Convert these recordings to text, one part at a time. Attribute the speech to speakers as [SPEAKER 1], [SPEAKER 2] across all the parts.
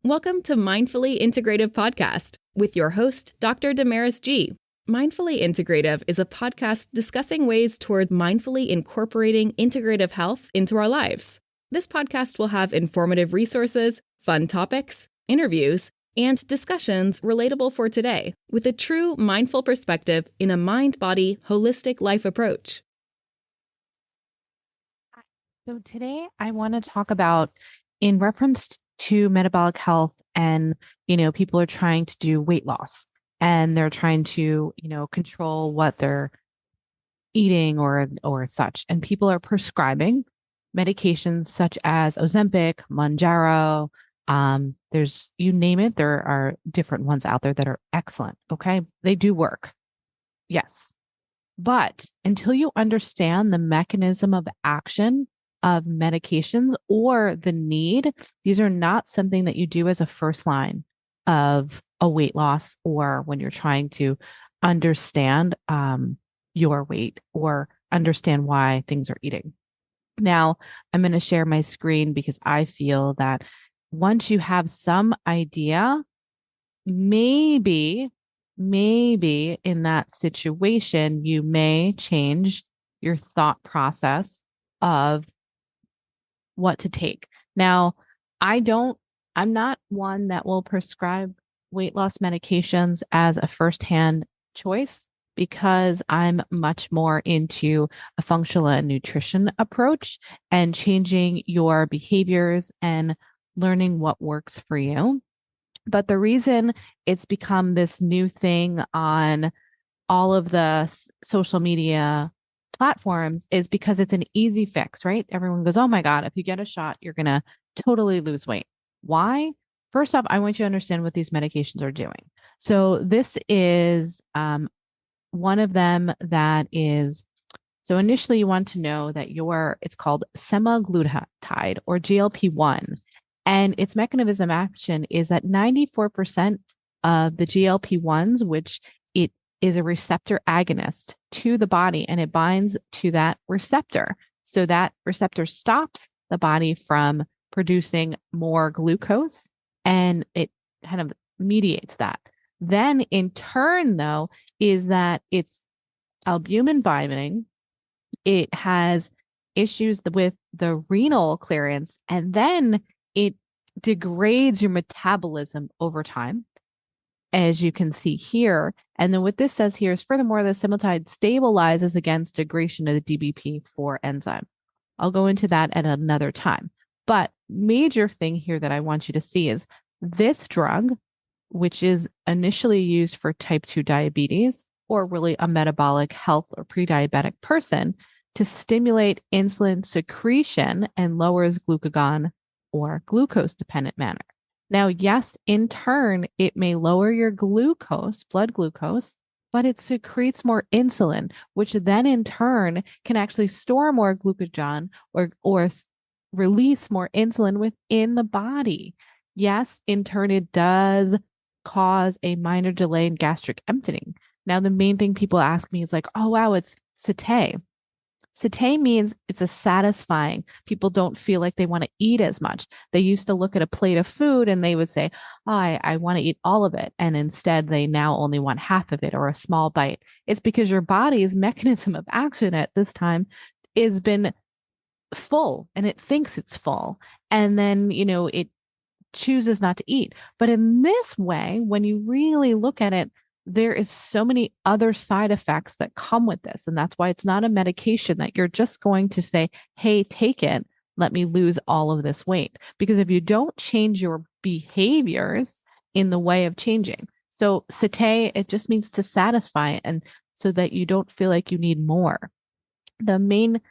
[SPEAKER 1] Welcome to Mindfully Integrative Podcast with your host, Dr. Damaris G. Mindfully Integrative is a podcast discussing ways toward mindfully incorporating integrative health into our lives. This podcast will have informative resources, fun topics, interviews, and discussions relatable for today with a true mindful perspective in a mind-body, holistic life approach.
[SPEAKER 2] So today I want to talk about, in reference to metabolic health, and people are trying to do weight loss and they're trying to control what they're eating or such, and people are prescribing medications such as Ozempic, Mounjaro. There's, you name it, there are different ones out there that are excellent. Okay, they do work, yes, but until you understand the mechanism of action of medications or the need, these are not something that you do as a first line of a weight loss, or when you're trying to understand your weight or understand why things are eating. Now, I'm going to share my screen because I feel that once you have some idea, maybe in that situation, you may change your thought process of what to take. Now, I'm not one that will prescribe weight loss medications as a firsthand choice, because I'm much more into a functional and nutrition approach and changing your behaviors and learning what works for you. But the reason it's become this new thing on all of the social media platforms is because it's an easy fix, right? Everyone goes, oh my God, if you get a shot, you're going to totally lose weight. Why? First off, I want you to understand what these medications are doing. So this is one of them that is, so initially you want to know that it's called semaglutide or GLP-1. And its mechanism of action is that 94% of the GLP-1s, which it is a receptor agonist to the body, and it binds to that receptor. So that receptor stops the body from producing more glucose, and it kind of mediates that. Then in turn, though, is that it's albumin binding. It has issues with the renal clearance, and then it degrades your metabolism over time, as you can see here. And then what this says here is, furthermore, the semaglutide stabilizes against degradation of the DBP4 enzyme. I'll go into that at another time. But major thing here that I want you to see is this drug, which is initially used for type 2 diabetes, or really a metabolic health or pre-diabetic person, to stimulate insulin secretion and lowers glucagon or glucose dependent manner. Now, yes, in turn, it may lower your glucose, blood glucose, but it secretes more insulin, which then in turn can actually store more glucagon or release more insulin within the body. Yes, in turn, it does cause a minor delay in gastric emptying. Now, the main thing people ask me is like, oh, wow, it's satiety. Satiety means it's a satisfying. People don't feel like they want to eat as much. They used to look at a plate of food and they would say, oh, I want to eat all of it. And instead, they now only want half of it or a small bite. It's because your body's mechanism of action at this time has been full, and it thinks it's full. And then, it chooses not to eat. But in this way, when you really look at it, there is so many other side effects that come with this. And that's why it's not a medication that you're just going to say, hey, take it, let me lose all of this weight. Because if you don't change your behaviors in the way of changing. So satiety, it just means to satisfy, and so that you don't feel like you need more. The main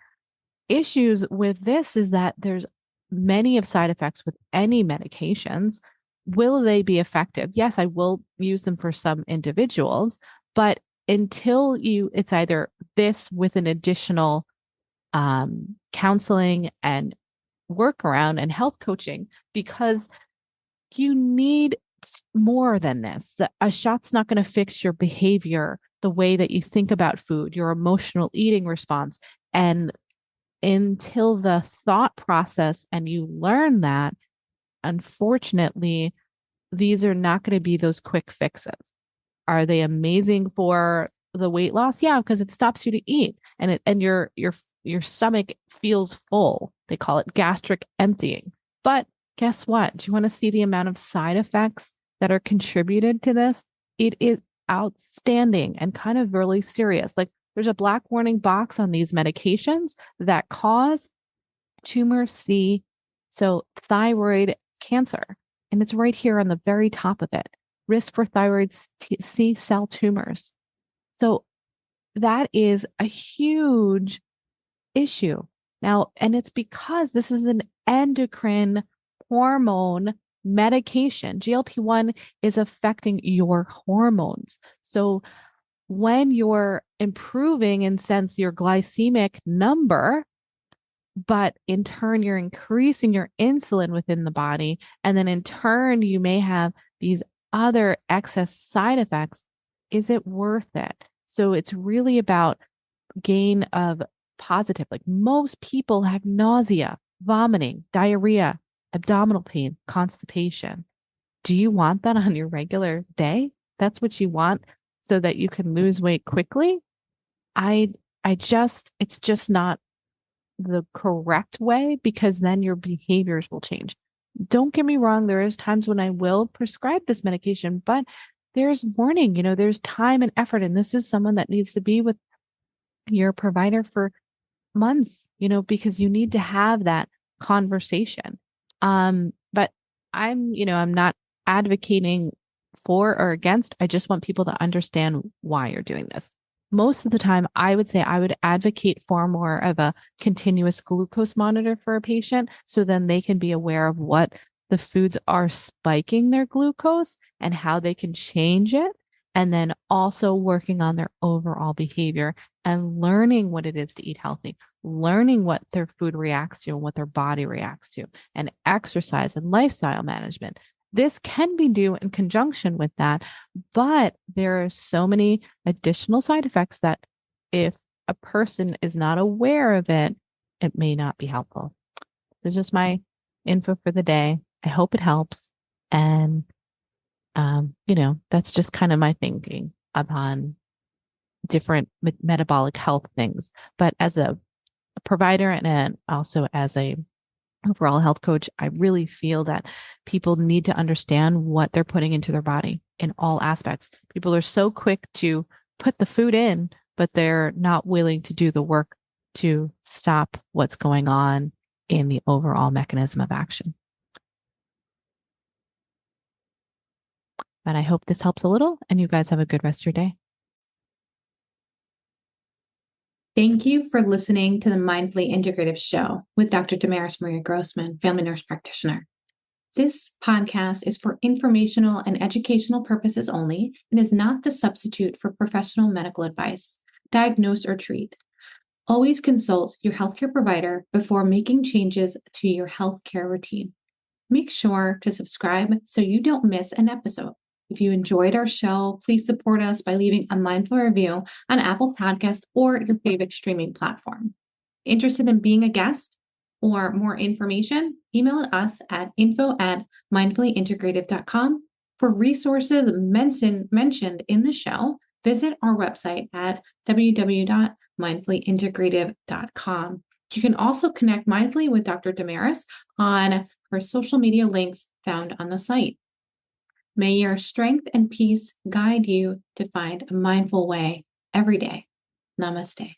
[SPEAKER 2] issues with this is that there's many of side effects with any medications. Will they be effective? Yes, I will use them for some individuals, but until it's either this with an additional counseling and workaround and health coaching, because you need more than this. A shot's not going to fix your behavior, the way that you think about food, your emotional eating response. And until the thought process and you learn that, unfortunately, these are not going to be those quick fixes. Are they amazing for the weight loss? Yeah, because it stops you to eat and your stomach feels full. They call it gastric emptying. But guess what? Do you want to see the amount of side effects that are contributed to this? It is outstanding and kind of really serious. Like there's a black warning box on these medications that cause tumor C, so thyroid cancer. And it's right here on the very top of it. Risk for thyroid C cell tumors. So that is a huge issue. Now, and it's because this is an endocrine hormone medication. GLP-1 is affecting your hormones. So when you're improving in sense your glycemic number, but in turn you're increasing your insulin within the body, and then in turn you may have these other excess side effects, is it worth it? So it's really about gain of positive. Like most people have nausea, vomiting, diarrhea, abdominal pain, constipation. Do you want that on your regular day? That's what you want so that you can lose weight quickly? It's just not the correct way, because then your behaviors will change. Don't get me wrong, there is times when I will prescribe this medication, but there's warning, there's time and effort. And this is someone that needs to be with your provider for months, because you need to have that conversation. But I'm not advocating for or against. I just want people to understand why you're doing this. Most of the time, I would say I would advocate for more of a continuous glucose monitor for a patient, so then they can be aware of what the foods are spiking their glucose and how they can change it. And then also working on their overall behavior and learning what it is to eat healthy, learning what their food reacts to and what their body reacts to, and exercise and lifestyle management. This can be done in conjunction with that, but there are so many additional side effects that if a person is not aware of it, it may not be helpful. This is just my info for the day. I hope it helps. And, that's just kind of my thinking upon different metabolic health things. But as a provider and also as a overall health coach, I really feel that people need to understand what they're putting into their body in all aspects. People are so quick to put the food in, but they're not willing to do the work to stop what's going on in the overall mechanism of action. But I hope this helps a little, and you guys have a good rest of your day.
[SPEAKER 3] Thank you for listening to the Mindfully Integrative Show with Dr. Damaris Maria Grossman, family nurse practitioner. This podcast is for informational and educational purposes only and is not the substitute for professional medical advice, diagnose, or treat. Always consult your healthcare provider before making changes to your healthcare routine. Make sure to subscribe so you don't miss an episode. If you enjoyed our show, please support us by leaving a mindful review on Apple Podcasts or your favorite streaming platform. Interested in being a guest or more information? Email us at info@mindfullyintegrative.com. For resources mentioned in the show, visit our website at www.mindfullyintegrative.com. You can also connect mindfully with Dr. Damaris on her social media links found on the site. May your strength and peace guide you to find a mindful way every day. Namaste.